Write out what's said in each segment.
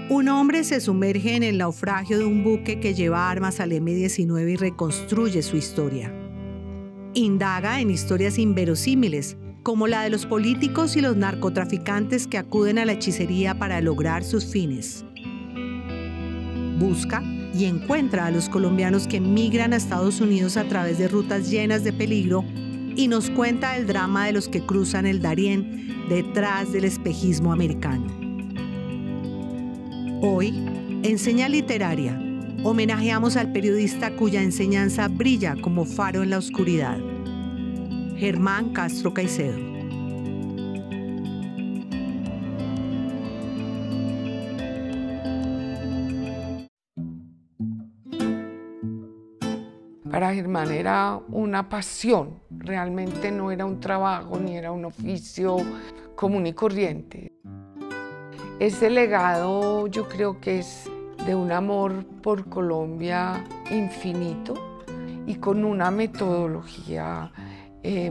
Un hombre se sumerge en el naufragio de un buque que lleva armas al M-19 y reconstruye su historia. Indaga en historias inverosímiles, como la de los políticos y los narcotraficantes que acuden a la hechicería para lograr sus fines. Busca y encuentra a los colombianos que migran a Estados Unidos a través de rutas llenas de peligro y nos cuenta el drama de los que cruzan el Darién detrás del espejismo americano. Hoy, en Señal Literaria, homenajeamos al periodista cuya enseñanza brilla como faro en la oscuridad, Germán Castro Caicedo. Para Germán era una pasión, realmente no era un trabajo ni era un oficio común y corriente. Ese legado yo creo que es de un amor por Colombia infinito y con una metodología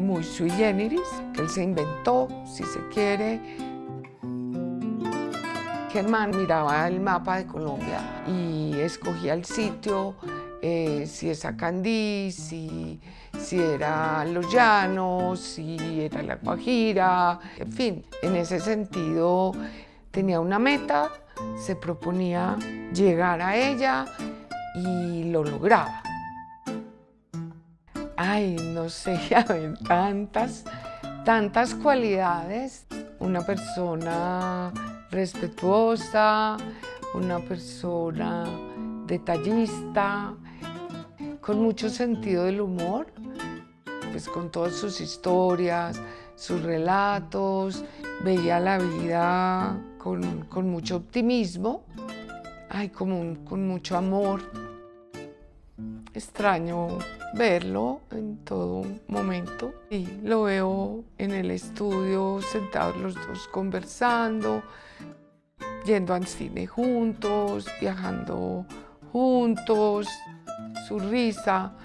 muy sui generis, que él se inventó, si se quiere. Germán miraba el mapa de Colombia y escogía el sitio, si es Acandí, si era Los Llanos, si era La Guajira, en fin, en ese sentido tenía una meta, se proponía llegar a ella y lo lograba. Ay, no sé, a ver, tantas cualidades. Una persona respetuosa, una persona detallista, con mucho sentido del humor, pues con todas sus historias, sus relatos, veía la vida con mucho optimismo, con mucho amor. Extraño verlo en todo momento y lo veo en el estudio sentados los dos conversando, yendo al cine juntos, viajando juntos, su risa.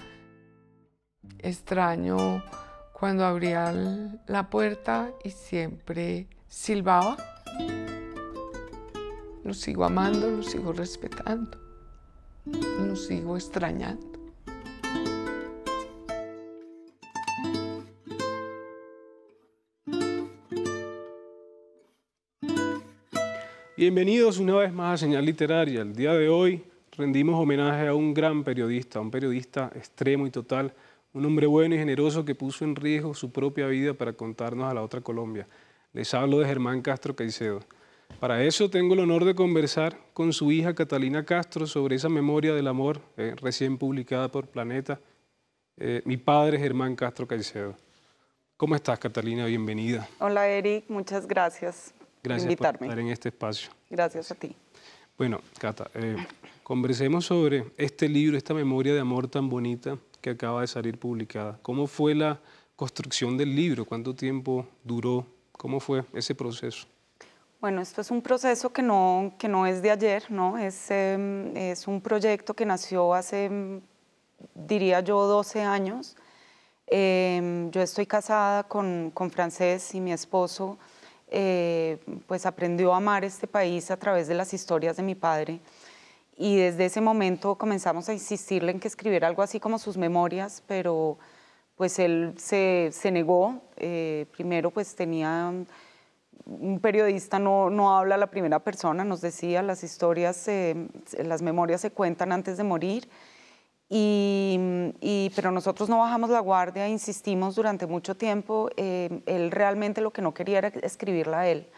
Extraño cuando abría la puerta y siempre silbaba. Lo sigo amando, lo sigo respetando, lo sigo extrañando. Bienvenidos una vez más a Señal Literaria. El día de hoy rendimos homenaje a un gran periodista, un periodista extremo y total, un hombre bueno y generoso que puso en riesgo su propia vida para contarnos a la otra Colombia. Les hablo de Germán Castro Caicedo. Para eso tengo el honor de conversar con su hija Catalina Castro sobre esa memoria del amor recién publicada por Planeta. Mi padre, Germán Castro Caicedo. ¿Cómo estás, Catalina? Bienvenida. Hola, Eric. Muchas gracias. Gracias invitarme. por estar en este espacio. Gracias a ti. Bueno, Cata, conversemos sobre este libro, esta memoria de amor tan bonita que acaba de salir publicada. ¿Cómo fue la construcción del libro? ¿Cuánto tiempo duró? ¿Cómo fue ese proceso? Bueno, esto es un proceso que no es de ayer, ¿no? Es un proyecto que nació hace, diría yo, 12 años. Yo estoy casada con Francés y mi esposo pues aprendió a amar este país a través de las historias de mi padre y desde ese momento comenzamos a insistirle en que escribiera algo así como sus memorias, pero pues él se negó. Primero pues tenía, un periodista no habla a la primera persona, nos decía, las historias, las memorias se cuentan antes de morir. Pero nosotros no bajamos la guardia, insistimos durante mucho tiempo. Él realmente lo que no quería era escribirla a él.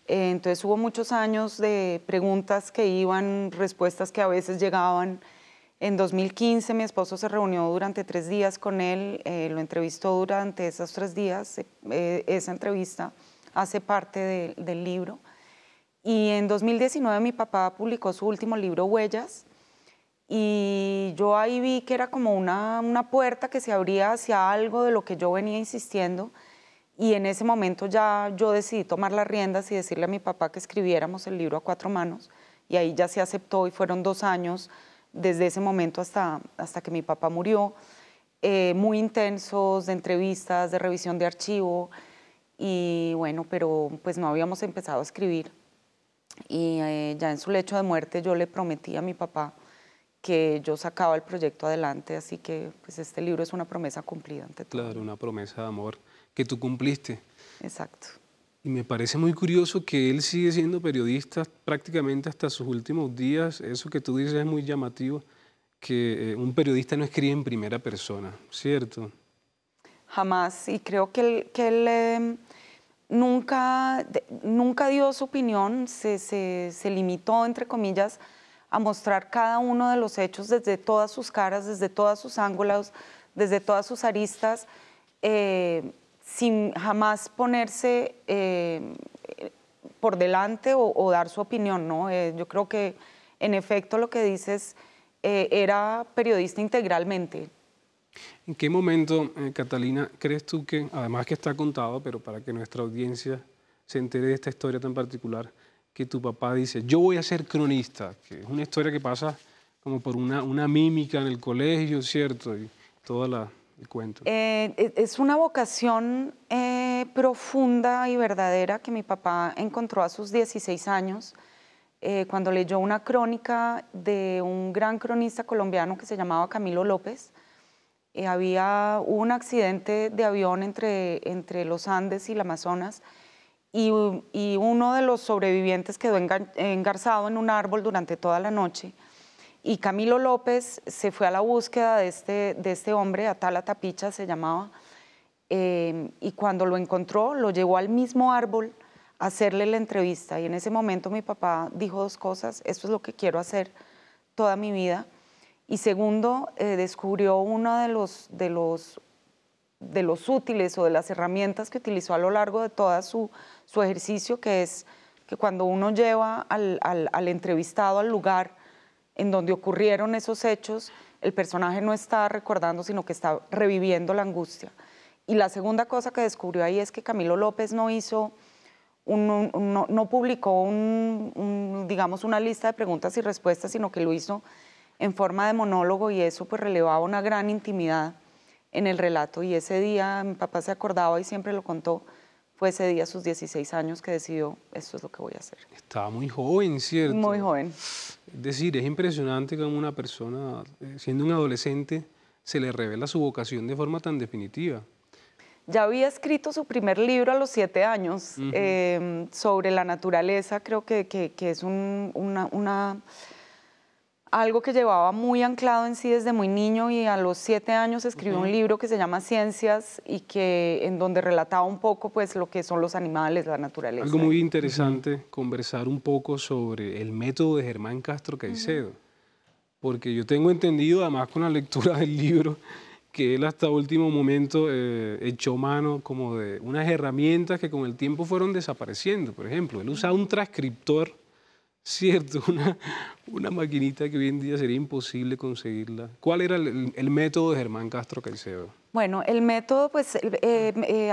Entonces hubo muchos años de preguntas que iban, respuestas que a veces llegaban. En 2015 mi esposo se reunió durante 3 días con él, lo entrevistó durante esos 3 días. Esa entrevista hace parte del libro. Y en 2019 mi papá publicó su último libro, Huellas. Y yo ahí vi que era como una puerta que se abría hacia algo de lo que yo venía insistiendo, y en ese momento ya yo decidí tomar las riendas y decirle a mi papá que escribiéramos el libro a 4 manos, y ahí ya se aceptó y fueron 2 años desde ese momento hasta que mi papá murió, muy intensos de entrevistas, de revisión de archivo, y bueno, pero pues no habíamos empezado a escribir. Y ya en su lecho de muerte yo le prometí a mi papá que yo sacaba el proyecto adelante, así que pues este libro es una promesa cumplida ante todo. Claro, una promesa de amor que tú cumpliste. Exacto. Y me parece muy curioso que él sigue siendo periodista prácticamente hasta sus últimos días. Eso que tú dices es muy llamativo, que un periodista no escribe en primera persona, ¿cierto? Jamás, y creo que él nunca dio su opinión, se limitó, entre comillas, a mostrar cada uno de los hechos desde todas sus caras, desde todos sus ángulos, desde todas sus aristas, sin jamás ponerse por delante o dar su opinión, ¿no? Yo creo que, en efecto, lo que dices, era periodista integralmente. ¿En qué momento, Catalina, crees tú que, además que está contado, pero para que nuestra audiencia se entere de esta historia tan particular, que tu papá dice, yo voy a ser cronista, que es una historia que pasa como por una mímica en el colegio, ¿cierto? Y todo el cuento. Es una vocación profunda y verdadera que mi papá encontró a sus 16 años, cuando leyó una crónica de un gran cronista colombiano que se llamaba Camilo López. Hubo un accidente de avión entre los Andes y el Amazonas, y uno de los sobrevivientes quedó engarzado en un árbol durante toda la noche. Y Camilo López se fue a la búsqueda de este hombre, Atala Tapicha se llamaba, y cuando lo encontró, lo llevó al mismo árbol a hacerle la entrevista. Y en ese momento mi papá dijo dos cosas: esto es lo que quiero hacer toda mi vida. Y segundo, descubrió uno de los útiles o de las herramientas que utilizó a lo largo de todo su ejercicio, que es que cuando uno lleva al entrevistado al lugar en donde ocurrieron esos hechos, el personaje no está recordando, sino que está reviviendo la angustia. Y la segunda cosa que descubrió ahí es que Camilo López no publicó digamos, una lista de preguntas y respuestas, sino que lo hizo en forma de monólogo, y eso pues relevaba una gran intimidad en el relato. Y ese día mi papá se acordaba y siempre lo contó, fue ese día, a sus 16 años, que decidió, esto es lo que voy a hacer. Estaba muy joven, ¿cierto? Muy joven. Es decir, es impresionante cómo una persona, siendo un adolescente, se le revela su vocación de forma tan definitiva. Ya había escrito su primer libro a los 7 años, sobre la naturaleza. Creo que es algo que llevaba muy anclado en sí desde muy niño, y a los 7 años escribió un libro que se llama Ciencias, y en donde relataba un poco pues lo que son los animales, la naturaleza. Algo muy interesante, conversar un poco sobre el método de Germán Castro Caicedo, porque yo tengo entendido, además con la lectura del libro, que él hasta último momento echó mano como de unas herramientas que con el tiempo fueron desapareciendo. Por ejemplo, él usaba un transcriptor, ¿cierto? Una maquinita que hoy en día sería imposible conseguirla. ¿Cuál era el método de Germán Castro Caicedo? Bueno, el método, pues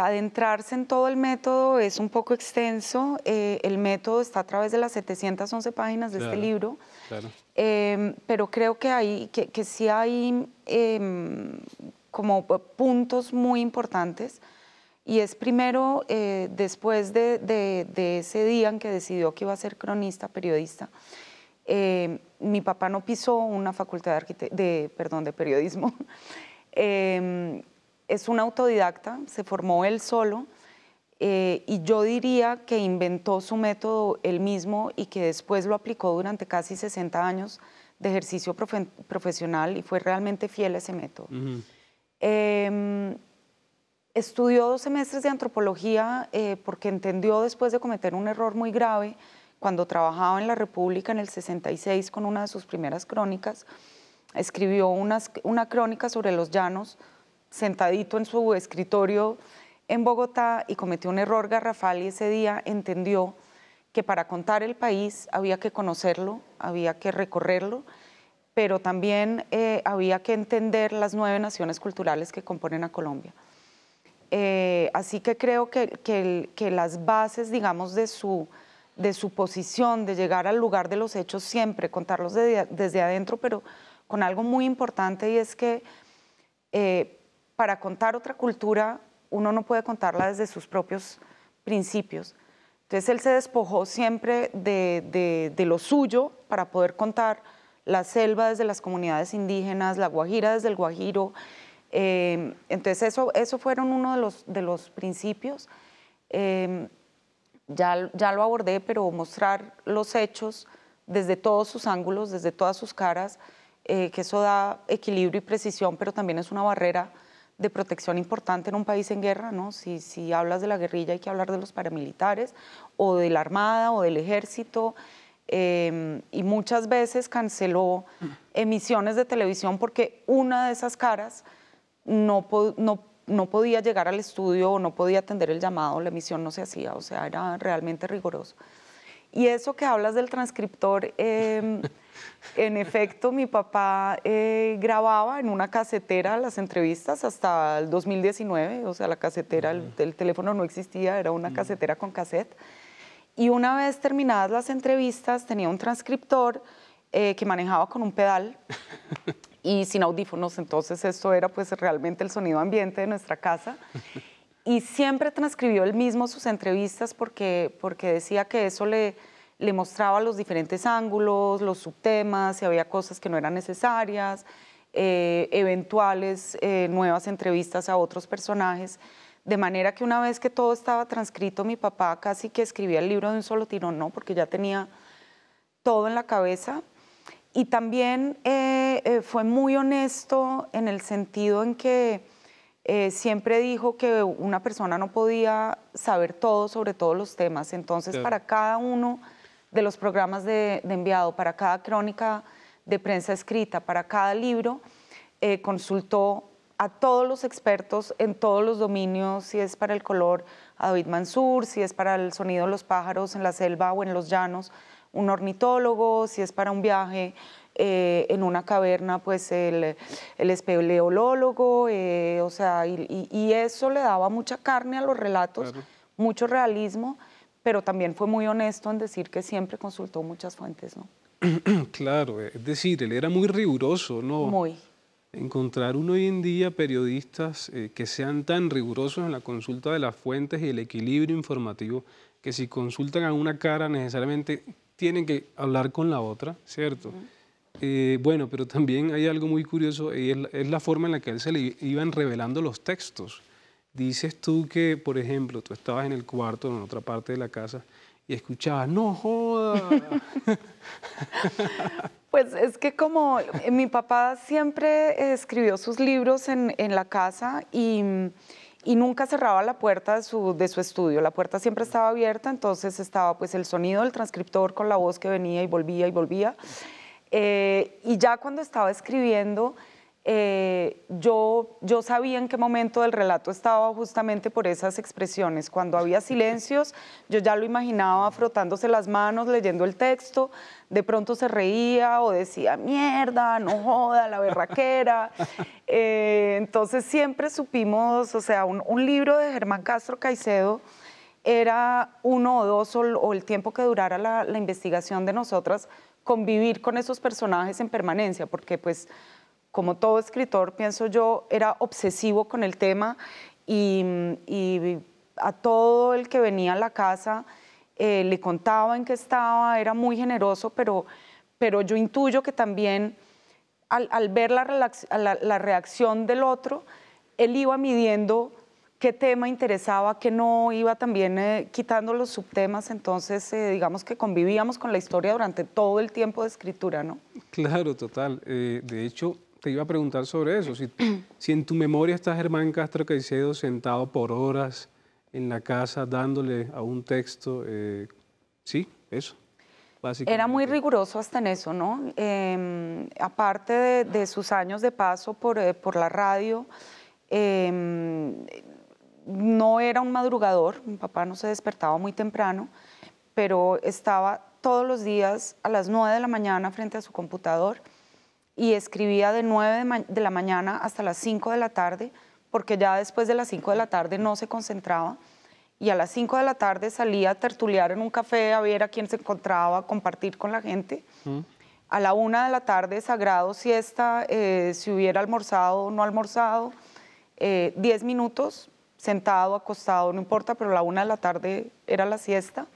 adentrarse en todo el método es un poco extenso. El método está a través de las 711 páginas de este libro. Claro. Pero creo que sí hay como puntos muy importantes. Y es primero, después de ese día en que decidió que iba a ser cronista, periodista, mi papá no pisó una facultad de periodismo. Es un autodidacta, se formó él solo, y yo diría que inventó su método él mismo, y que después lo aplicó durante casi 60 años de ejercicio profesional, y fue realmente fiel a ese método. Estudió 2 semestres de antropología porque entendió, después de cometer un error muy grave, cuando trabajaba en La República en el 66 con una de sus primeras crónicas, escribió una crónica sobre los llanos, sentadito en su escritorio en Bogotá, y cometió un error garrafal, y ese día entendió que para contar el país había que conocerlo, había que recorrerlo, pero también había que entender las 9 naciones culturales que componen a Colombia. Así que creo que las bases, digamos, de su posición, de llegar al lugar de los hechos, siempre contarlos desde adentro, pero con algo muy importante, y es que para contar otra cultura uno no puede contarla desde sus propios principios. Entonces él se despojó siempre de lo suyo para poder contar la selva desde las comunidades indígenas, la Guajira desde el Guajiro. Entonces eso fueron uno de los principios. Ya lo abordé, pero mostrar los hechos desde todos sus ángulos, desde todas sus caras, que eso da equilibrio y precisión, pero también es una barrera de protección importante en un país en guerra, ¿no? Si hablas de la guerrilla hay que hablar de los paramilitares o de la Armada o del Ejército, y muchas veces canceló emisiones de televisión porque una de esas caras no podía llegar al estudio o no podía atender el llamado, la emisión no se hacía, o sea, era realmente riguroso. Y eso que hablas del transcriptor, en efecto, mi papá grababa en una casetera las entrevistas hasta el 2019, o sea, la casetera, el teléfono no existía, era una casetera con cassette. Y una vez terminadas las entrevistas, tenía un transcriptor que manejaba con un pedal y sin audífonos, entonces esto era pues realmente el sonido ambiente de nuestra casa. Y siempre transcribió él mismo sus entrevistas porque decía que eso le mostraba los diferentes ángulos, los subtemas, si había cosas que no eran necesarias, eventuales nuevas entrevistas a otros personajes. De manera que una vez que todo estaba transcrito, mi papá casi que escribía el libro de un solo tirón, ¿no? Porque ya tenía todo en la cabeza. Y también fue muy honesto en el sentido en que siempre dijo que una persona no podía saber todo sobre todos los temas. Entonces, para cada uno de los programas de enviado, para cada crónica de prensa escrita, para cada libro, consultó a todos los expertos en todos los dominios, si es para el color, a David Mansur, si es para el sonido de los pájaros en la selva o en los llanos, un ornitólogo, si es para un viaje en una caverna, pues el espeleólogo, o sea, y eso le daba mucha carne a los relatos, claro, mucho realismo, pero también fue muy honesto en decir que siempre consultó muchas fuentes, ¿no? Claro, es decir, él era muy riguroso, ¿no? Muy. Encontrar uno hoy en día periodistas que sean tan rigurosos en la consulta de las fuentes y el equilibrio informativo, que si consultan a una cara necesariamente tienen que hablar con la otra, ¿cierto? Bueno, pero también hay algo muy curioso y es la forma en la que a él se le iban revelando los textos. Dices tú que, por ejemplo, tú estabas en el cuarto, en otra parte de la casa, y escuchabas, ¡no joda! Pues es que como mi papá siempre escribió sus libros en la casa y nunca cerraba la puerta de su estudio, la puerta siempre estaba abierta, entonces estaba pues el sonido del transcriptor con la voz que venía y volvía y volvía. Y ya cuando estaba escribiendo, yo sabía en qué momento del relato estaba justamente por esas expresiones. Cuando había silencios, yo ya lo imaginaba frotándose las manos, leyendo el texto, de pronto se reía o decía, mierda, no joda, la berraquera. Entonces siempre supimos, o sea, un libro de Germán Castro Caicedo era 1 o 2 o el tiempo que durara la investigación de nosotras, convivir con esos personajes en permanencia, porque pues como todo escritor, pienso yo, era obsesivo con el tema y a todo el que venía a la casa le contaba en qué estaba, era muy generoso, pero yo intuyo que también al ver la reacción del otro, él iba midiendo qué tema interesaba, qué no, iba también quitando los subtemas, entonces digamos que convivíamos con la historia durante todo el tiempo de escritura, ¿no? Claro, total. De hecho, te iba a preguntar sobre eso. Si en tu memoria está Germán Castro Caicedo sentado por horas en la casa dándole a un texto, sí, eso, básicamente. Era muy riguroso hasta en eso, ¿no? Aparte de sus años de paso por la radio, no era un madrugador, mi papá no se despertaba muy temprano, pero estaba todos los días a las 9 de la mañana frente a su computador y escribía de 9 de la mañana hasta las 5 de la tarde, porque ya después de las 5 de la tarde no se concentraba, y a las 5 de la tarde salía a tertuliar en un café a ver a quién se encontraba, a compartir con la gente. A la 1 de la tarde, sagrado siesta, si hubiera almorzado o no almorzado, 10 minutos, sentado, acostado, no importa, pero a la 1 de la tarde era la siesta.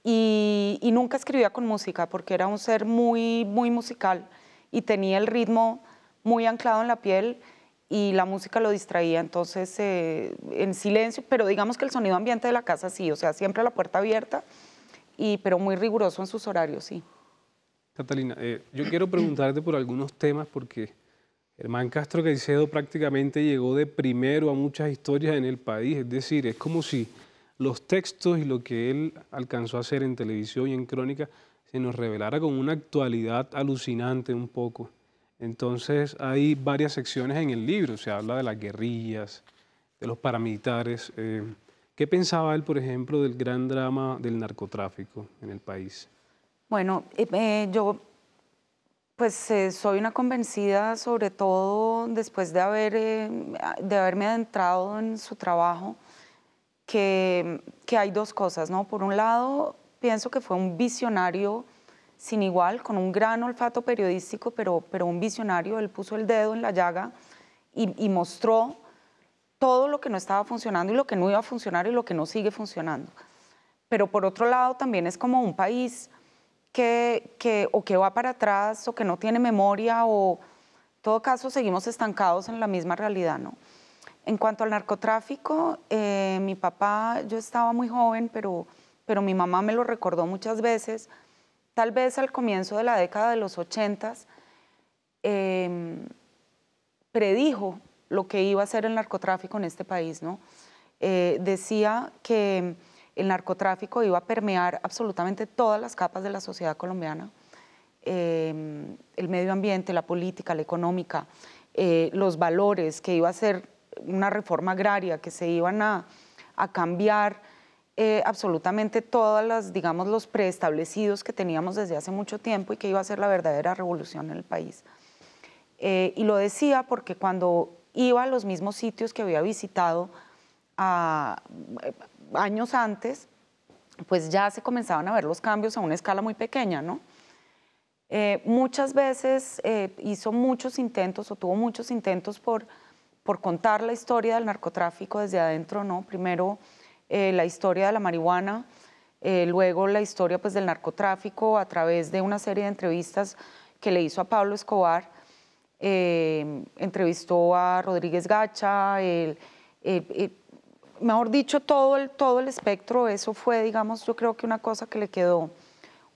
y nunca escribía con música porque era un ser muy, muy musical y tenía el ritmo muy anclado en la piel y la música lo distraía, entonces en silencio, pero digamos que el sonido ambiente de la casa sí, o sea, siempre la puerta abierta, pero muy riguroso en sus horarios, sí. Catalina, yo quiero preguntarte por algunos temas porque Germán Castro Caicedo prácticamente llegó de primero a muchas historias en el país, es decir, es como si los textos y lo que él alcanzó a hacer en televisión y en crónica se nos revelara con una actualidad alucinante un poco. Entonces hay varias secciones en el libro, se habla de las guerrillas, de los paramilitares. ¿Qué pensaba él, por ejemplo, del gran drama del narcotráfico en el país? Bueno, yo pues soy una convencida, sobre todo después de haberme adentrado en su trabajo, que hay dos cosas, ¿no? Por un lado, pienso que fue un visionario sin igual, con un gran olfato periodístico, pero un visionario. Él puso el dedo en la llaga y mostró todo lo que no estaba funcionando y lo que no iba a funcionar y lo que no sigue funcionando. Pero por otro lado, también es como un país que va para atrás o que no tiene memoria o, en todo caso, seguimos estancados en la misma realidad, ¿no? En cuanto al narcotráfico, mi papá, yo estaba muy joven, pero mi mamá me lo recordó muchas veces, tal vez al comienzo de la década de los 80s, predijo lo que iba a ser el narcotráfico en este país, ¿no? Decía que el narcotráfico iba a permear absolutamente todas las capas de la sociedad colombiana, el medio ambiente, la política, la económica, los valores, que iba a ser una reforma agraria, que se iban a cambiar absolutamente todas las, digamos, los preestablecidos que teníamos desde hace mucho tiempo y que iba a ser la verdadera revolución en el país. Y lo decía porque cuando iba a los mismos sitios que había visitado años antes, pues ya se comenzaban a ver los cambios a una escala muy pequeña, ¿no? Muchas veces hizo muchos intentos o tuvo muchos intentos por contar la historia del narcotráfico desde adentro, ¿no? Primero la historia de la marihuana, luego la historia pues, del narcotráfico a través de una serie de entrevistas que le hizo a Pablo Escobar, entrevistó a Rodríguez Gacha, mejor dicho, todo el espectro. Eso fue, digamos, yo creo que una cosa que le quedó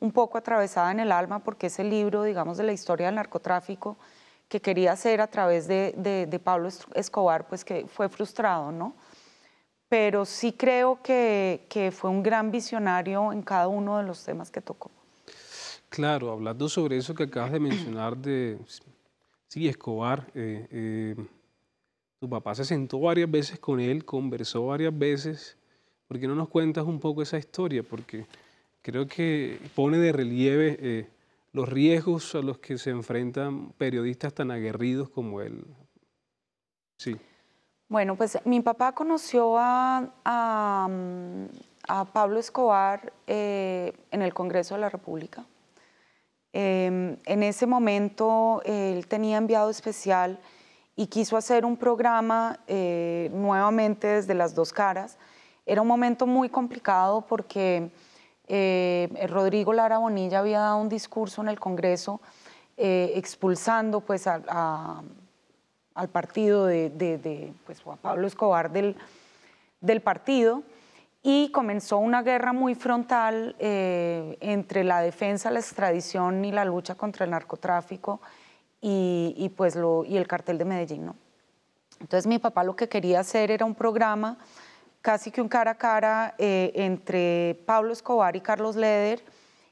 un poco atravesada en el alma, porque ese libro, digamos, de la historia del narcotráfico que quería hacer a través de Pablo Escobar, pues que fue frustrado, ¿no? Pero sí creo que fue un gran visionario en cada uno de los temas que tocó. Claro, hablando sobre eso que acabas de mencionar de Escobar, tu papá se sentó varias veces con él, conversó varias veces. ¿Por qué no nos cuentas un poco esa historia? Porque creo que pone de relieve los riesgos a los que se enfrentan periodistas tan aguerridos como él. Sí. Bueno, pues mi papá conoció a Pablo Escobar en el Congreso de la República. En ese momento él tenía enviado especial y quiso hacer un programa nuevamente desde las dos caras. Era un momento muy complicado porque Rodrigo Lara Bonilla había dado un discurso en el Congreso expulsando pues, al partido pues, a Pablo Escobar del partido, y comenzó una guerra muy frontal entre la defensa, la extradición y la lucha contra el narcotráfico y el cartel de Medellín, ¿no? Entonces mi papá lo que quería hacer era un programa, casi que un cara a cara entre Pablo Escobar y Carlos Leder,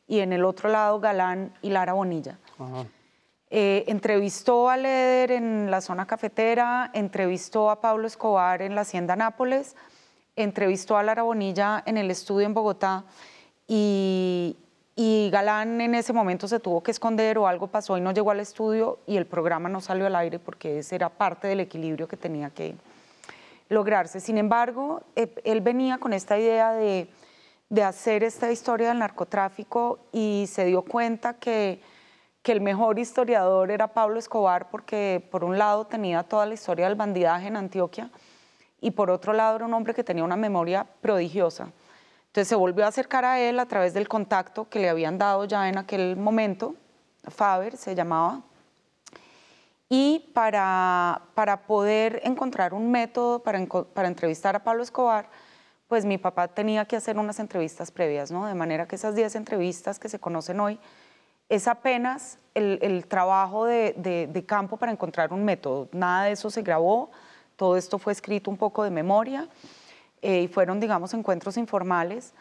y en el otro lado Galán y Lara Bonilla. Ajá. Entrevistó a Leder en la zona cafetera, entrevistó a Pablo Escobar en la Hacienda Nápoles, entrevistó a Lara Bonilla en el estudio en Bogotá, y Galán en ese momento se tuvo que esconder o algo pasó y no llegó al estudio y el programa no salió al aire porque ese era parte del equilibrio que tenía que lograrse. Sin embargo, él venía con esta idea de hacer esta historia del narcotráfico y se dio cuenta que el mejor historiador era Pablo Escobar, porque por un lado tenía toda la historia del bandidaje en Antioquia y por otro lado era un hombre que tenía una memoria prodigiosa. Entonces se volvió a acercar a él a través del contacto que le habían dado ya en aquel momento, Faber se llamaba, y para poder encontrar un método para entrevistar a Pablo Escobar, pues mi papá tenía que hacer unas entrevistas previas, ¿no? De manera que esas 10 entrevistas que se conocen hoy es apenas el trabajo de campo para encontrar un método. Nada de eso se grabó, todo esto fue escrito un poco de memoria y fueron, digamos, encuentros informales.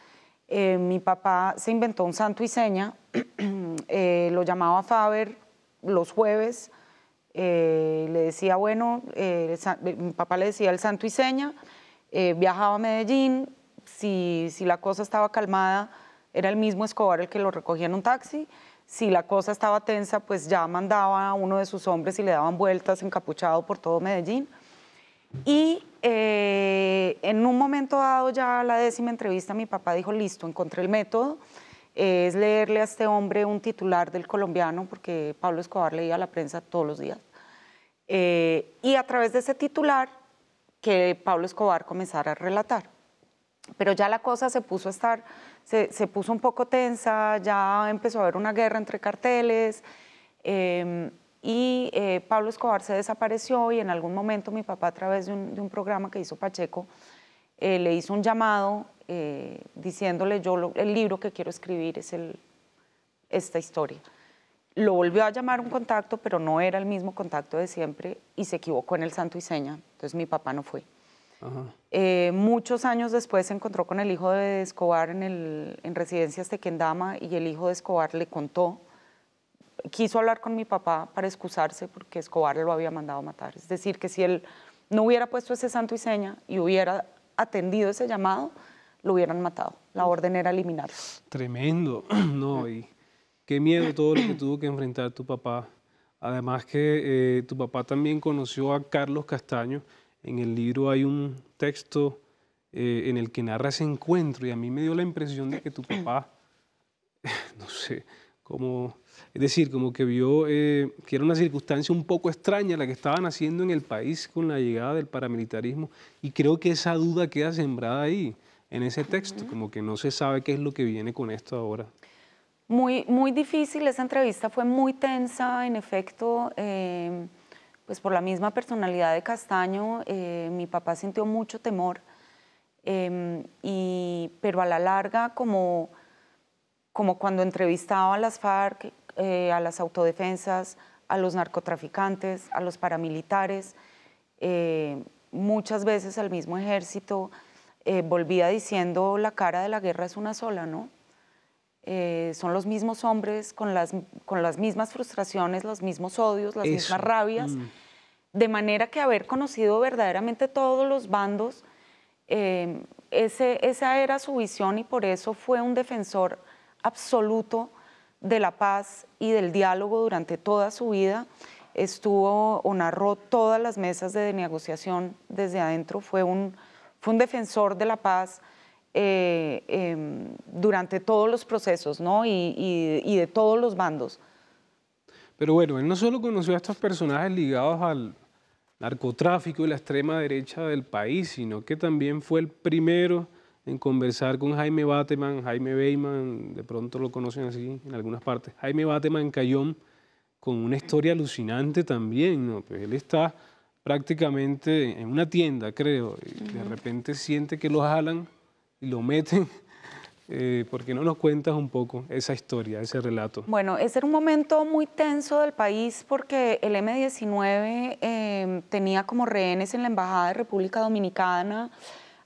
Mi papá se inventó un santo y seña, lo llamaba Faber los jueves, le decía, bueno, mi papá le decía el santo y seña, viajaba a Medellín, si la cosa estaba calmada, era el mismo Escobar el que lo recogía en un taxi, si la cosa estaba tensa, pues ya mandaba a uno de sus hombres y le daban vueltas encapuchado por todo Medellín. Y en un momento dado, ya la 10ª entrevista, mi papá dijo, listo, encontré el método, es leerle a este hombre un titular del Colombiano, porque Pablo Escobar leía la prensa todos los días, y a través de ese titular que Pablo Escobar comenzara a relatar. Pero ya la cosa se puso un poco tensa, ya empezó a haber una guerra entre carteles, y Pablo Escobar se desapareció y en algún momento mi papá, a través de un programa que hizo Pacheco, le hizo un llamado diciéndole, el libro que quiero escribir es esta historia. Lo volvió a llamar un contacto, pero no era el mismo contacto de siempre y se equivocó en el santo y seña, entonces mi papá no fue. Muchos años después se encontró con el hijo de Escobar en Residencias Tequendama y el hijo de Escobar le contó, quiso hablar con mi papá para excusarse porque Escobar lo había mandado a matar. Es decir, que si él no hubiera puesto ese santo y seña y hubiera atendido ese llamado, lo hubieran matado. La orden era eliminarlo. Tremendo, no, y qué miedo todo lo que tuvo que enfrentar tu papá. Además que tu papá también conoció a Carlos Castaño. En el libro hay un texto en el que narra ese encuentro y a mí me dio la impresión de que tu papá, no sé, es decir, como que vio que era una circunstancia un poco extraña la que estaban haciendo en el país con la llegada del paramilitarismo y creo que esa duda queda sembrada ahí, en ese texto, como que no se sabe qué es lo que viene con esto ahora. Muy, muy difícil, esa entrevista fue muy tensa, en efecto, pues por la misma personalidad de Castaño, mi papá sintió mucho temor, pero a la larga, como cuando entrevistaba a las FARC, a las autodefensas, a los narcotraficantes, a los paramilitares, muchas veces al mismo ejército, volvía diciendo la cara de la guerra es una sola, ¿no? Son los mismos hombres con las mismas frustraciones, los mismos odios, las mismas rabias, de manera que haber conocido verdaderamente todos los bandos, esa era su visión y por eso fue un defensor absoluto de la paz y del diálogo durante toda su vida. Estuvo o narró todas las mesas de negociación desde adentro, fue un defensor de la paz durante todos los procesos, ¿no? y de todos los bandos. Pero bueno, él no solo conoció a estos personajes ligados al narcotráfico y la extrema derecha del país, sino que también fue el primero en conversar con Jaime Bateman, Jaime Bateman, de pronto lo conocen así en algunas partes, Jaime Bateman Cayón, con una historia alucinante también, ¿no? Pues él está prácticamente en una tienda, creo, y de repente siente que lo jalan y lo meten. ¿Por qué no nos cuentas un poco esa historia, ese relato? Bueno, ese era un momento muy tenso del país porque el M-19 tenía como rehenes en la Embajada de República Dominicana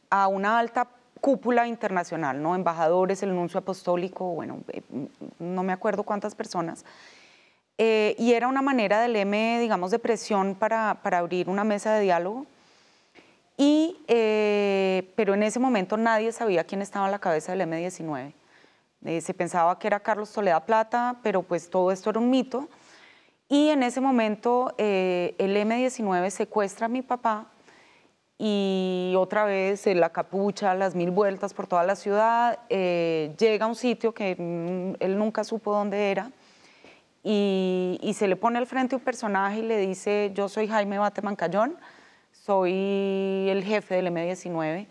a una alta cúpula internacional, ¿no? Embajadores, el nuncio apostólico, bueno, no me acuerdo cuántas personas. Y era una manera del M, digamos, de presión para abrir una mesa de diálogo. Pero en ese momento nadie sabía quién estaba a la cabeza del M-19. Se pensaba que era Carlos Toledano Plata, pero pues todo esto era un mito. Y en ese momento el M-19 secuestra a mi papá y otra vez la capucha, las 1000 vueltas por toda la ciudad, llega a un sitio que él nunca supo dónde era y se le pone al frente un personaje y le dice, yo soy Jaime Bateman Cayón, soy el jefe del M-19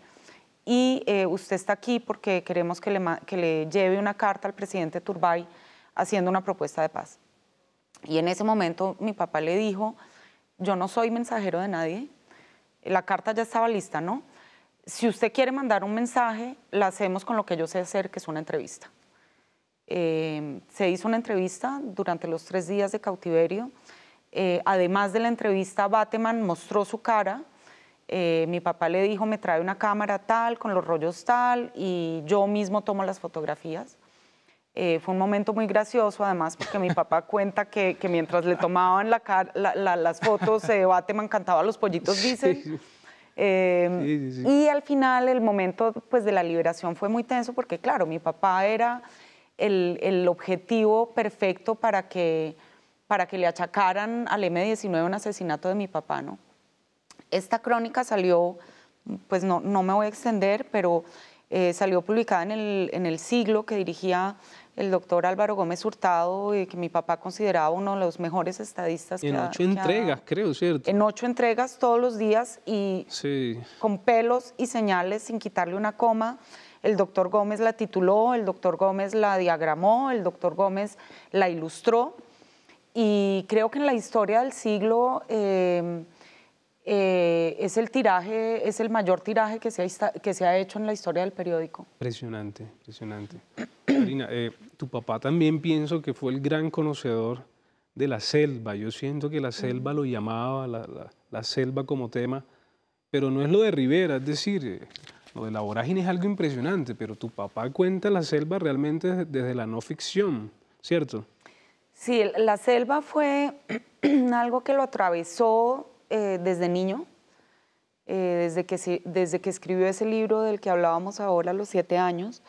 y usted está aquí porque queremos que le lleve una carta al presidente Turbay haciendo una propuesta de paz. Y en ese momento mi papá le dijo, yo no soy mensajero de nadie, la carta ya estaba lista, ¿no? Si usted quiere mandar un mensaje, la hacemos con lo que yo sé hacer, que es una entrevista. Se hizo una entrevista durante los 3 días de cautiverio. Además de la entrevista, Bateman mostró su cara. Mi papá le dijo, me trae una cámara tal, con los rollos tal, y yo mismo tomo las fotografías. Fue un momento muy gracioso, además, porque mi papá cuenta que mientras le tomaban las fotos, Bateman cantaba Los Pollitos Dicen. Sí. Y al final, el momento pues, de la liberación fue muy tenso, porque claro, mi papá era el objetivo perfecto para que le achacaran al M-19 un asesinato de mi papá, ¿no? Esta crónica salió, pues no me voy a extender, pero salió publicada en el Siglo, que dirigía el doctor Álvaro Gómez Hurtado, que mi papá consideraba uno de los mejores estadistas. En 8 entregas, creo, ¿cierto? En 8 entregas todos los días y sí, con pelos y señales, sin quitarle una coma. El doctor Gómez la tituló, el doctor Gómez la diagramó, el doctor Gómez la ilustró. Y creo que en la historia del siglo es el mayor tiraje que se ha hecho en la historia del periódico. Impresionante, impresionante. Catalina, tu papá también pienso que fue el gran conocedor de la selva. Yo siento que la selva lo llamaba, la selva como tema, pero no es lo de Rivera, es decir, lo de la vorágine es algo impresionante, pero tu papá cuenta la selva realmente desde la no ficción, ¿cierto? Sí, la selva fue algo que lo atravesó desde niño, desde que escribió ese libro del que hablábamos ahora a los 7 años,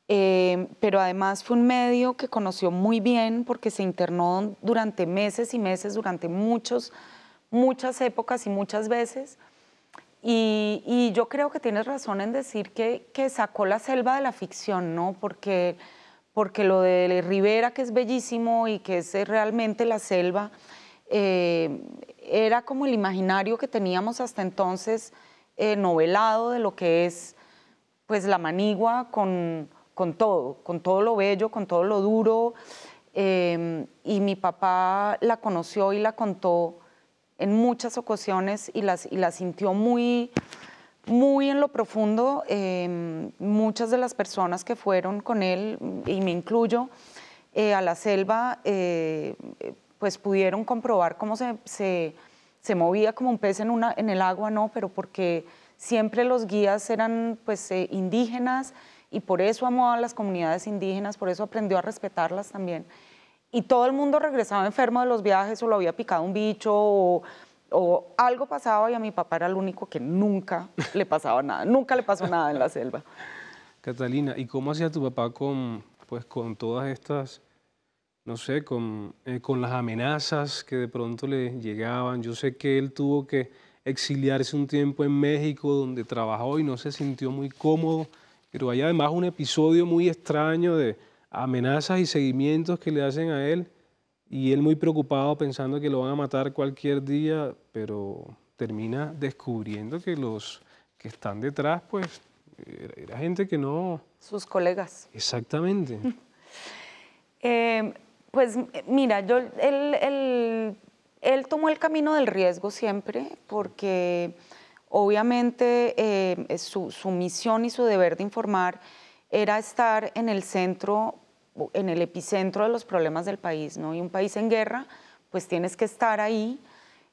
pero además fue un medio que conoció muy bien porque se internó durante meses y meses, durante muchas épocas y muchas veces, y yo creo que tienes razón en decir que sacó la selva de la ficción, ¿no? Porque lo de Rivera, que es bellísimo y que es realmente la selva, era como el imaginario que teníamos hasta entonces novelado de lo que es pues, la Manigua con todo lo bello, con todo lo duro. Y mi papá la conoció y la contó en muchas ocasiones y la sintió muy en lo profundo. Muchas de las personas que fueron con él, y me incluyo, a la selva, pues pudieron comprobar cómo se movía como un pez en el agua, ¿no? Pero porque siempre los guías eran pues, indígenas, y por eso amó a las comunidades indígenas, por eso aprendió a respetarlas también. Y todo el mundo regresaba enfermo de los viajes, o lo había picado un bicho, o algo pasaba, y a mi papá era el único que nunca le pasaba nada, nunca le pasó nada en la selva. Catalina, ¿y cómo hacía tu papá con todas estas, no sé, con las amenazas que de pronto le llegaban? Yo sé que él tuvo que exiliarse un tiempo en México, donde trabajó y no se sintió muy cómodo, pero hay además un episodio muy extraño de amenazas y seguimientos que le hacen a él, y él muy preocupado pensando que lo van a matar cualquier día, pero termina descubriendo que los que están detrás, pues, era gente que no... Sus colegas. Exactamente. Pues mira, él tomó el camino del riesgo siempre, porque obviamente su misión y su deber de informar era estar en el centro, en el epicentro de los problemas del país, ¿no? Y un país en guerra, pues tienes que estar ahí.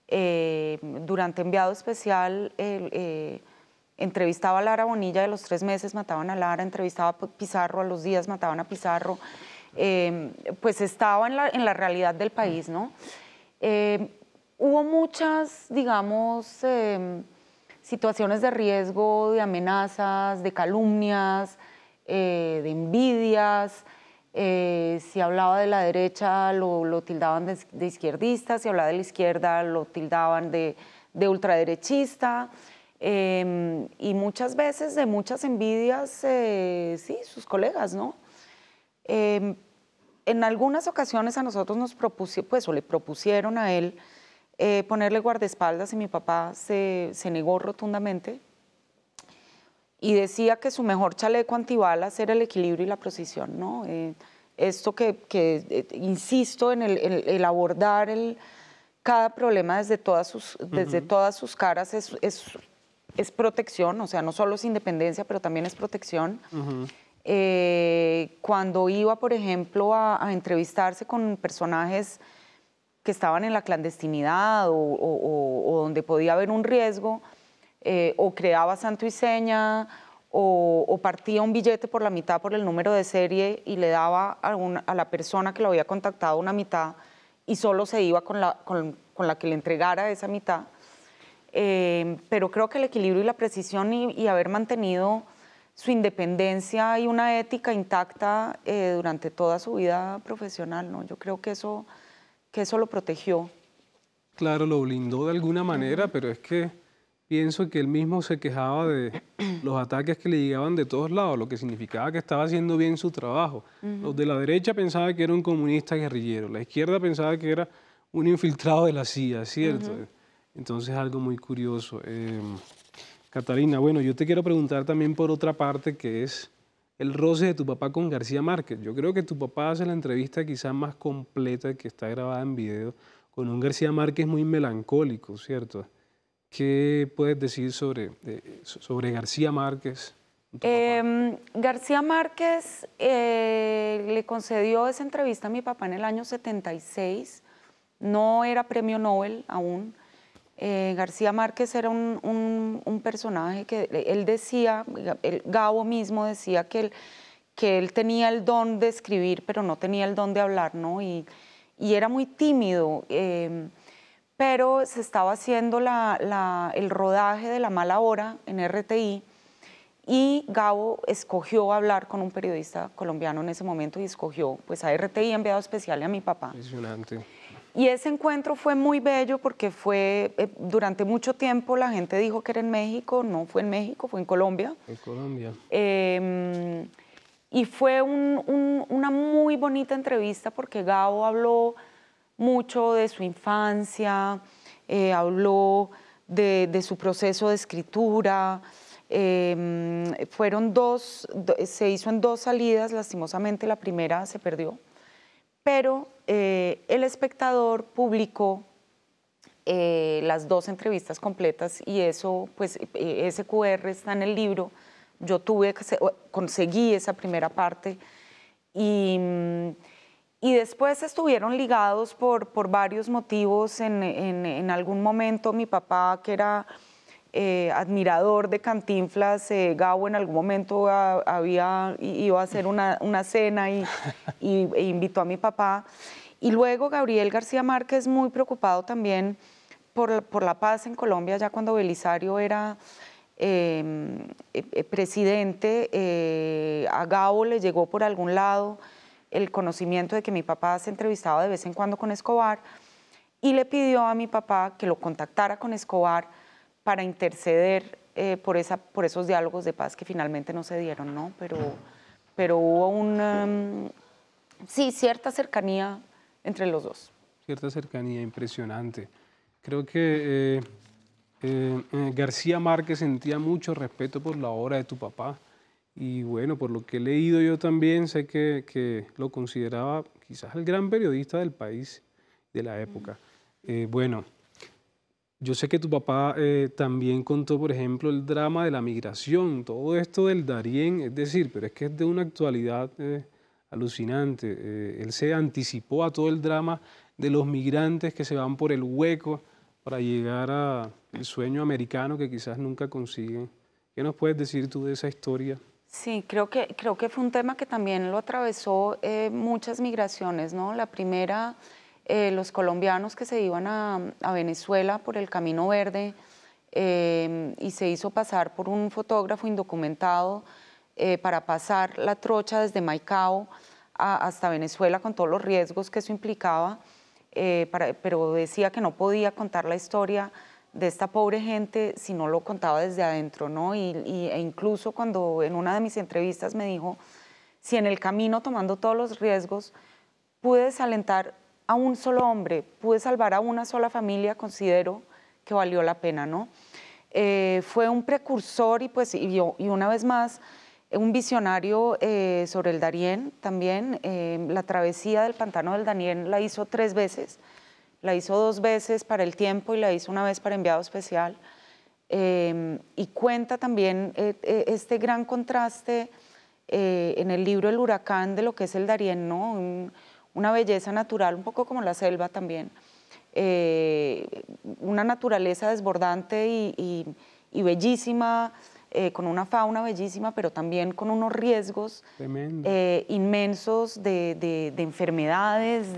Durante Enviado Especial, entrevistaba a Lara Bonilla, de los 3 meses mataban a Lara, entrevistaba a Pizarro, a los días mataban a Pizarro, pues estaba en la realidad del país, ¿no? Hubo muchas, digamos, situaciones de riesgo, de amenazas, de calumnias, de envidias. Si hablaba de la derecha lo tildaban de izquierdista, si hablaba de la izquierda lo tildaban de ultraderechista, y muchas veces de muchas envidias, sí, sus colegas, ¿no? En algunas ocasiones a nosotros le propusieron a él ponerle guardaespaldas, y mi papá se negó rotundamente. y decía que su mejor chaleco antibalas era el equilibrio y la precisión, ¿no? Esto que insisto en el abordar cada problema desde todas sus caras es protección, o sea, no solo es independencia, pero también es protección. Cuando iba, por ejemplo, a entrevistarse con personajes que estaban en la clandestinidad o donde podía haber un riesgo, o creaba santo y seña, o partía un billete por la mitad por el número de serie y le daba a la persona que lo había contactado una mitad y solo se iba con la que le entregara esa mitad. Pero creo que el equilibrio y la precisión y haber mantenido su independencia y una ética intacta durante toda su vida profesional, ¿no? Yo creo que eso lo protegió. Claro, lo blindó de alguna manera, pero es que pienso que él mismo se quejaba de los ataques que le llegaban de todos lados, lo que significaba que estaba haciendo bien su trabajo. Los de la derecha pensaban que era un comunista guerrillero, la izquierda pensaba que era un infiltrado de la CIA, ¿cierto? Entonces algo muy curioso. Catalina, bueno, yo te quiero preguntar también por otra parte, que es el roce de tu papá con García Márquez. Yo creo que tu papá hace la entrevista quizás más completa, que está grabada en video, con un García Márquez muy melancólico, ¿cierto? ¿Qué puedes decir sobre García Márquez? García Márquez le concedió esa entrevista a mi papá en el año 76, no era premio Nobel aún. García Márquez era un personaje que él decía, Gabo mismo decía que él tenía el don de escribir, pero no tenía el don de hablar, ¿no? Y era muy tímido, pero se estaba haciendo el rodaje de La Mala Hora en RTI y Gabo escogió hablar con un periodista colombiano en ese momento y escogió pues a RTI, enviado especial, y a mi papá. Impresionante. Y ese encuentro fue muy bello porque fue, durante mucho tiempo la gente dijo que era en México, no fue en México, fue en Colombia. En Colombia. Y fue una muy bonita entrevista porque Gabo habló mucho de su infancia, habló de su proceso de escritura. Se hizo en 2 salidas, lastimosamente la primera se perdió. Pero El Espectador publicó las 2 entrevistas completas y eso, pues, ese QR está en el libro. Yo conseguí esa primera parte y después estuvieron ligados por varios motivos. En algún momento mi papá, que era admirador de Cantinflas, Gabo en algún momento iba a hacer una cena e invitó a mi papá. Y luego Gabriel García Márquez, muy preocupado también por la paz en Colombia, ya cuando Belisario era presidente, a Gabo le llegó por algún lado el conocimiento de que mi papá se entrevistaba de vez en cuando con Escobar y le pidió a mi papá que lo contactara con Escobar para interceder por esos diálogos de paz que finalmente no se dieron, ¿no? Pero hubo cierta cercanía entre los dos. Cierta cercanía, impresionante. Creo que García Márquez sentía mucho respeto por la obra de tu papá y bueno, por lo que he leído yo también sé que lo consideraba quizás el gran periodista del país, de la época. Bueno, yo sé que tu papá también contó, por ejemplo, el drama de la migración, todo esto del Darién, es decir, pero es que es de una actualidad alucinante. Él se anticipó a todo el drama de los migrantes que se van por el hueco para llegar al sueño americano que quizás nunca consiguen. ¿Qué nos puedes decir tú de esa historia? Sí, creo que fue un tema que también lo atravesó muchas migraciones, ¿no? La primera, los colombianos que se iban a Venezuela por el Camino Verde y se hizo pasar por un fotógrafo indocumentado para pasar la trocha desde Maicao hasta Venezuela con todos los riesgos que eso implicaba, pero decía que no podía contar la historia de esta pobre gente si no lo contaba desde adentro, ¿no? E incluso cuando en una de mis entrevistas me dijo, si en el camino, tomando todos los riesgos, pude desalentar a un solo hombre, pude salvar a una sola familia, considero que valió la pena, ¿no? Fue un precursor y una vez más un visionario sobre el Darién también. La travesía del pantano del Darién la hizo 3 veces. La hizo 2 veces para El Tiempo y la hizo una vez para Enviado Especial. Y cuenta también este gran contraste en el libro El Huracán de lo que es el Darién, ¿no? Una belleza natural, un poco como la selva también. Una naturaleza desbordante y bellísima, con una fauna bellísima, pero también con unos riesgos inmensos de enfermedades,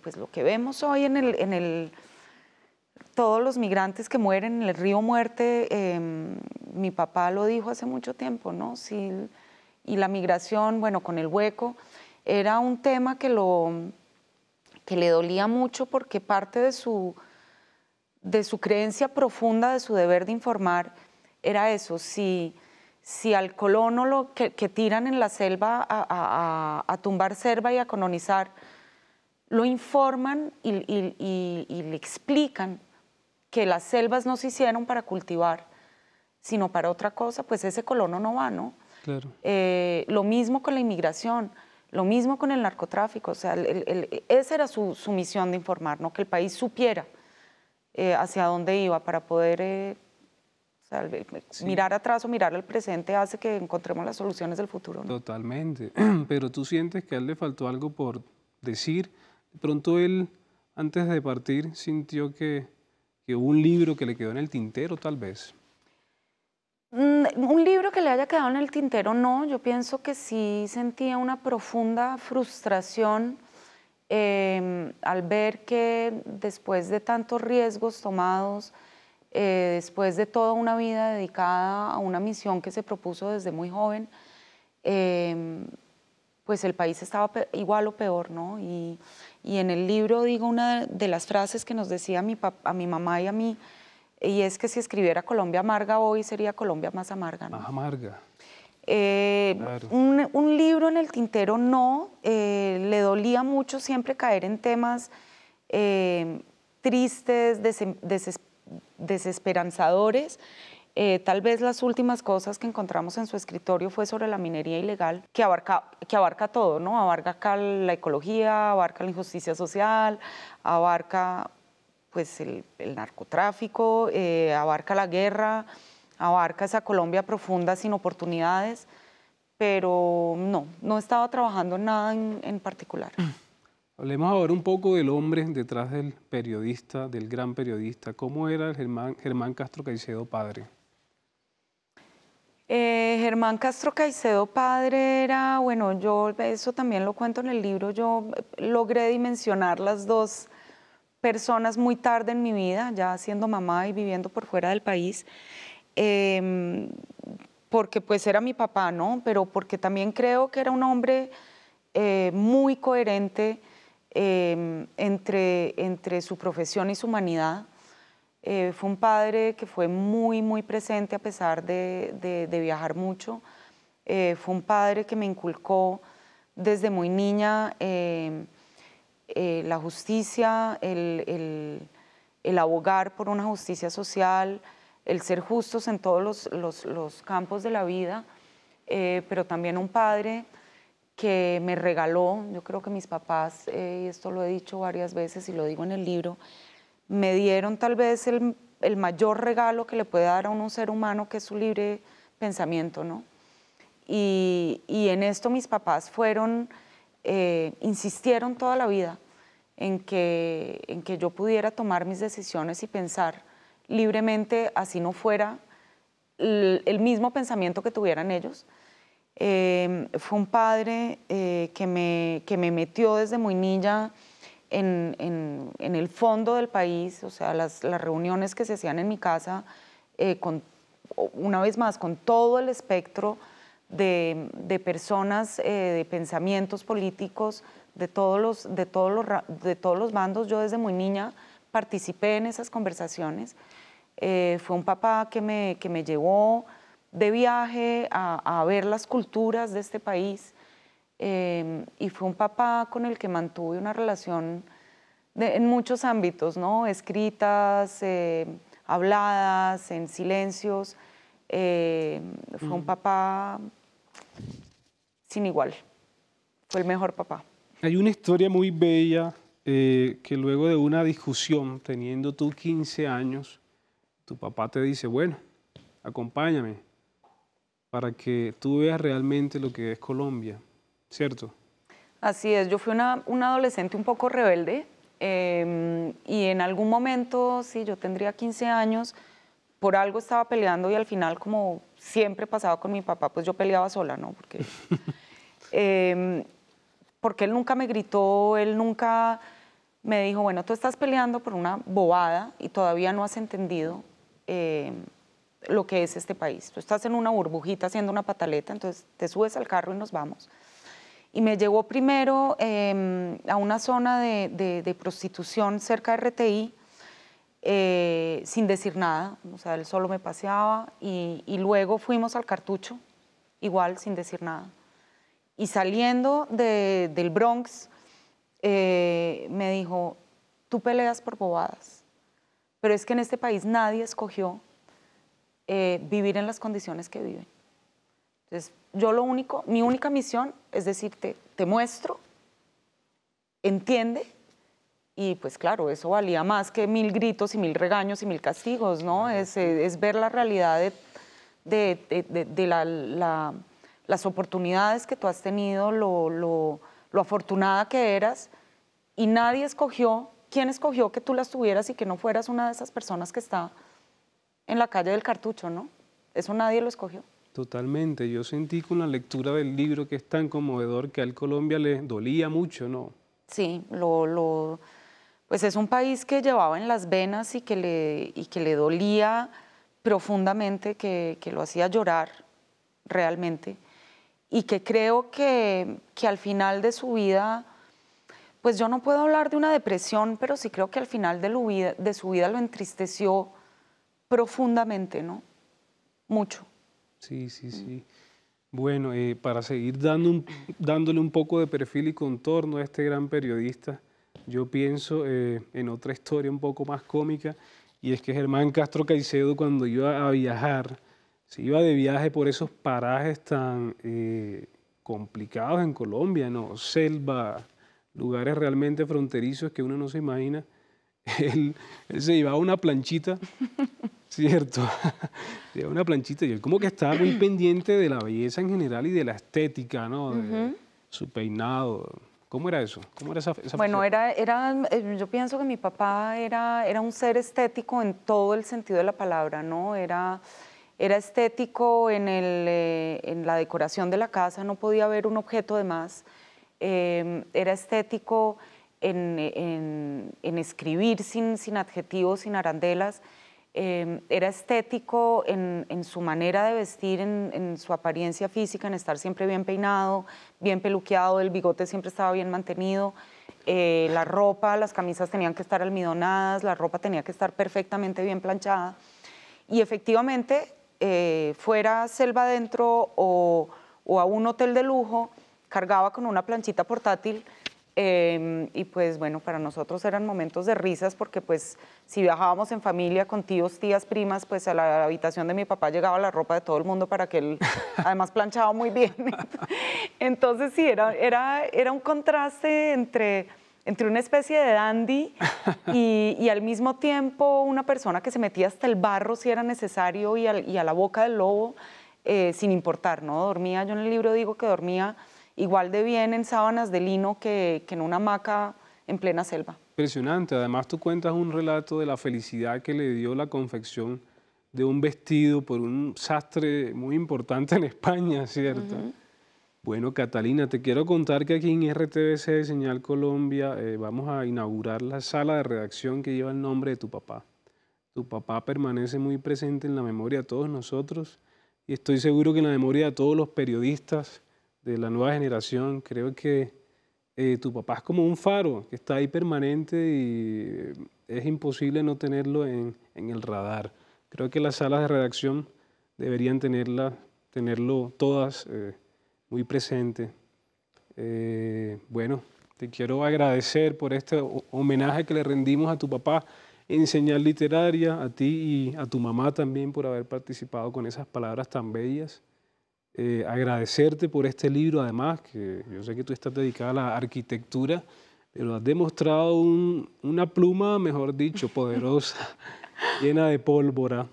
pues lo que vemos hoy todos los migrantes que mueren en el río Muerte. Mi papá lo dijo hace mucho tiempo, ¿no? Sí, y la migración, bueno, con el hueco, era un tema que le dolía mucho porque parte de su creencia profunda, de su deber de informar, era eso. Si al colono que tiran en la selva a tumbar selva y a colonizar, lo informan y le explican que las selvas no se hicieron para cultivar, sino para otra cosa, pues ese colono no va, ¿no? Claro. Lo mismo con la inmigración, lo mismo con el narcotráfico. O sea, esa era su misión de informar, ¿no? Que el país supiera hacia dónde iba para poder mirar atrás o mirar al presente hace que encontremos las soluciones del futuro, ¿no? Totalmente. Pero tú sientes que a él le faltó algo por decir. De pronto él, antes de partir, sintió que hubo un libro que le quedó en el tintero, tal vez. Un libro que le haya quedado en el tintero, no. Yo pienso que sí sentía una profunda frustración al ver que después de tantos riesgos tomados, después de toda una vida dedicada a una misión que se propuso desde muy joven, pues el país estaba igual o peor, ¿no? Y en el libro digo una de las frases que nos decía a mi mamá y a mí, y es que si escribiera Colombia amarga hoy, sería Colombia más amarga, ¿no? Más amarga. Claro. Un libro en el tintero no. Le dolía mucho siempre caer en temas tristes, desesperanzadores. Tal vez las últimas cosas que encontramos en su escritorio fue sobre la minería ilegal, que abarca todo, ¿no? Abarca la ecología, abarca la injusticia social, abarca pues el narcotráfico, abarca la guerra, abarca esa Colombia profunda sin oportunidades, pero no estaba trabajando en nada en particular. Hablemos ahora un poco del hombre detrás del periodista, del gran periodista. ¿Cómo era el Germán Castro Caicedo padre? Germán Castro Caicedo padre era, bueno, yo eso también lo cuento en el libro, yo logré dimensionar las dos personas muy tarde en mi vida, ya siendo mamá y viviendo por fuera del país, porque pues era mi papá, ¿no? Pero porque también creo que era un hombre muy coherente entre su profesión y su humanidad. Fue un padre que fue muy, muy presente a pesar de viajar mucho. Fue un padre que me inculcó desde muy niña la justicia, el abogar por una justicia social, el ser justos en todos los campos de la vida, pero también un padre que me regaló, yo creo que mis papás, y esto lo he dicho varias veces y lo digo en el libro, me dieron tal vez el mayor regalo que le puede dar a un ser humano, que es su libre pensamiento, ¿no? Y en esto mis papás insistieron toda la vida en que yo pudiera tomar mis decisiones y pensar libremente, así no fuera el mismo pensamiento que tuvieran ellos. Fue un padre que me metió desde muy niña en el fondo del país, o sea, las reuniones que se hacían en mi casa, una vez más, con todo el espectro de personas, de pensamientos políticos, de todos los bandos. Yo desde muy niña participé en esas conversaciones. Fue un papá que me llevó de viaje a ver las culturas de este país, y fue un papá con el que mantuve una relación en muchos ámbitos, ¿no? Escritas, habladas, en silencios. Fue un papá sin igual. Fue el mejor papá. Hay una historia muy bella que luego de una discusión, teniendo tú 15 años, tu papá te dice, bueno, acompáñame para que tú veas realmente lo que es Colombia, ¿cierto? Así es, yo fui una adolescente un poco rebelde y en algún momento, sí, yo tendría 15 años, por algo estaba peleando y al final, como siempre pasaba con mi papá, pues yo peleaba sola, ¿no? Porque él nunca me gritó, él nunca me dijo, bueno, tú estás peleando por una bobada y todavía no has entendido lo que es este país. Tú estás en una burbujita haciendo una pataleta, entonces te subes al carro y nos vamos. Y me llevó primero a una zona de prostitución cerca de RTI, sin decir nada, o sea, él solo me paseaba y luego fuimos al Cartucho, igual sin decir nada. Y saliendo del Bronx, me dijo, tú peleas por bobadas, pero es que en este país nadie escogió vivir en las condiciones que viven. Entonces, mi única misión es decirte, te muestro, entiende, y pues claro, eso valía más que 1000 gritos y 1000 regaños y 1000 castigos, ¿no? Es ver la realidad de las oportunidades que tú has tenido, lo afortunada que eras, y nadie escogió, ¿quién escogió que tú las tuvieras y que no fueras una de esas personas que está en la calle del Cartucho, ¿no? Eso nadie lo escogió. Totalmente, yo sentí con la lectura del libro que es tan conmovedor que al Colombia le dolía mucho, ¿no? Sí, pues es un país que llevaba en las venas y que le dolía profundamente, que lo hacía llorar realmente, y que creo que al final de su vida, pues yo no puedo hablar de una depresión, pero sí creo que al final de su vida lo entristeció profundamente, ¿no? Mucho. Sí, sí, sí. Bueno, para seguir dándole un poco de perfil y contorno a este gran periodista, yo pienso en otra historia un poco más cómica, y es que Germán Castro Caicedo, cuando iba a viajar, se iba de viaje por esos parajes tan complicados en Colombia, ¿no? Selva, lugares realmente fronterizos que uno no se imagina. Él se llevaba una planchita, ¿cierto? Se llevaba una planchita y él como que estaba muy pendiente de la belleza en general y de la estética, ¿no? De su peinado. ¿Cómo era eso? ¿Cómo era esa Bueno, yo pienso que mi papá era un ser estético en todo el sentido de la palabra, ¿no? Era estético en la decoración de la casa, no podía haber un objeto de más. Era estético en escribir sin adjetivos, sin arandelas. Era estético en su manera de vestir, en su apariencia física, en estar siempre bien peinado, bien peluqueado, el bigote siempre estaba bien mantenido, la ropa, las camisas tenían que estar almidonadas, la ropa tenía que estar perfectamente bien planchada. Y efectivamente, fuera selva adentro o a un hotel de lujo, cargaba con una planchita portátil. Y pues bueno, para nosotros eran momentos de risas porque pues si viajábamos en familia con tíos, tías, primas, pues a la habitación de mi papá llegaba la ropa de todo el mundo para que él además planchaba muy bien. Entonces sí, era un contraste entre una especie de dandy y al mismo tiempo una persona que se metía hasta el barro si era necesario y a la boca del lobo sin importar, ¿no? Dormía, yo en el libro digo que dormía igual de bien en sábanas de lino que en una hamaca en plena selva. Impresionante. Además, tú cuentas un relato de la felicidad que le dio la confección de un vestido por un sastre muy importante en España, ¿cierto? Bueno, Catalina, te quiero contar que aquí en RTBC Señal Colombia vamos a inaugurar la sala de redacción que lleva el nombre de tu papá. Tu papá permanece muy presente en la memoria de todos nosotros y estoy seguro que en la memoria de todos los periodistas de la nueva generación. Creo que tu papá es como un faro que está ahí permanente y es imposible no tenerlo en el radar. Creo que las salas de redacción deberían tenerlo todas muy presente. Bueno, te quiero agradecer por este homenaje que le rendimos a tu papá en Señal Literaria, a ti y a tu mamá también por haber participado con esas palabras tan bellas. Agradecerte por este libro, además, que yo sé que tú estás dedicada a la arquitectura, pero has demostrado una pluma, mejor dicho, poderosa, llena de pólvora,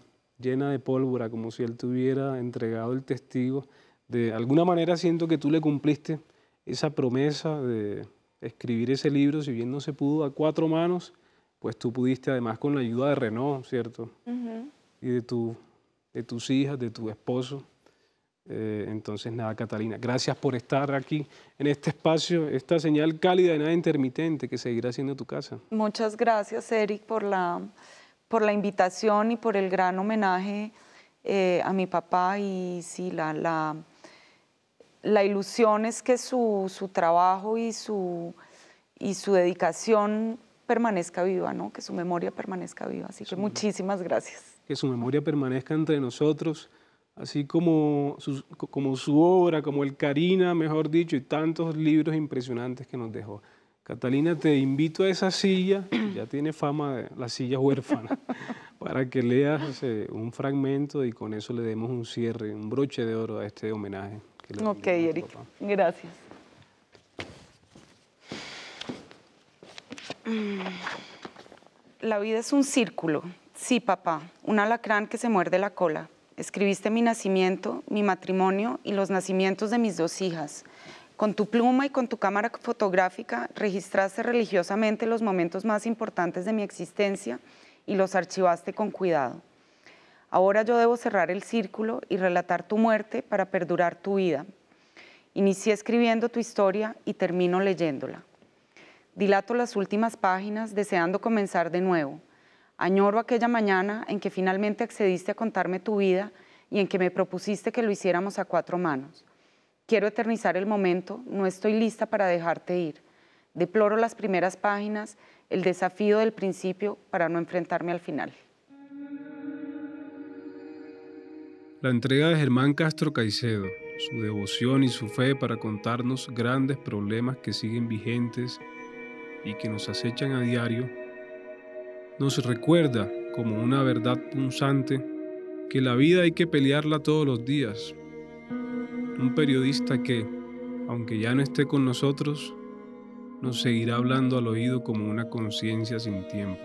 como si él te hubiera entregado el testigo. De alguna manera siento que tú le cumpliste esa promesa de escribir ese libro, si bien no se pudo a 4 manos, pues tú pudiste, además con la ayuda de Renaud, ¿cierto? Y de tus hijas, de tu esposo. Entonces, nada, Catalina, gracias por estar aquí en este espacio, esta señal cálida y nada intermitente que seguirá siendo tu casa. Muchas gracias, Eric, por la invitación y por el gran homenaje a mi papá. Y sí, la ilusión es que su trabajo y su dedicación permanezca viva, ¿no? Que su memoria permanezca viva. Así que muchísimas gracias. Que su memoria permanezca entre nosotros, así como su obra, como el Carina, mejor dicho, y tantos libros impresionantes que nos dejó. Catalina, te invito a esa silla, ya tiene fama de la silla huérfana, para que leas un fragmento y con eso le demos un cierre, un broche de oro a este homenaje. Ok, Eric, gracias. La vida es un círculo. Sí, papá, un alacrán que se muerde la cola. Escribiste mi nacimiento, mi matrimonio y los nacimientos de mis 2 hijas. Con tu pluma y con tu cámara fotográfica registraste religiosamente los momentos más importantes de mi existencia y los archivaste con cuidado. Ahora yo debo cerrar el círculo y relatar tu muerte para perdurar tu vida. Inicié escribiendo tu historia y termino leyéndola. Dilato las últimas páginas deseando comenzar de nuevo. Añoro aquella mañana en que finalmente accediste a contarme tu vida y en que me propusiste que lo hiciéramos a 4 manos. Quiero eternizar el momento, no estoy lista para dejarte ir. Deploro las primeras páginas, el desafío del principio para no enfrentarme al final. La entrega de Germán Castro Caicedo, su devoción y su fe para contarnos grandes problemas que siguen vigentes y que nos acechan a diario, nos recuerda como una verdad punzante que la vida hay que pelearla todos los días. Un periodista que, aunque ya no esté con nosotros, nos seguirá hablando al oído como una conciencia sin tiempo.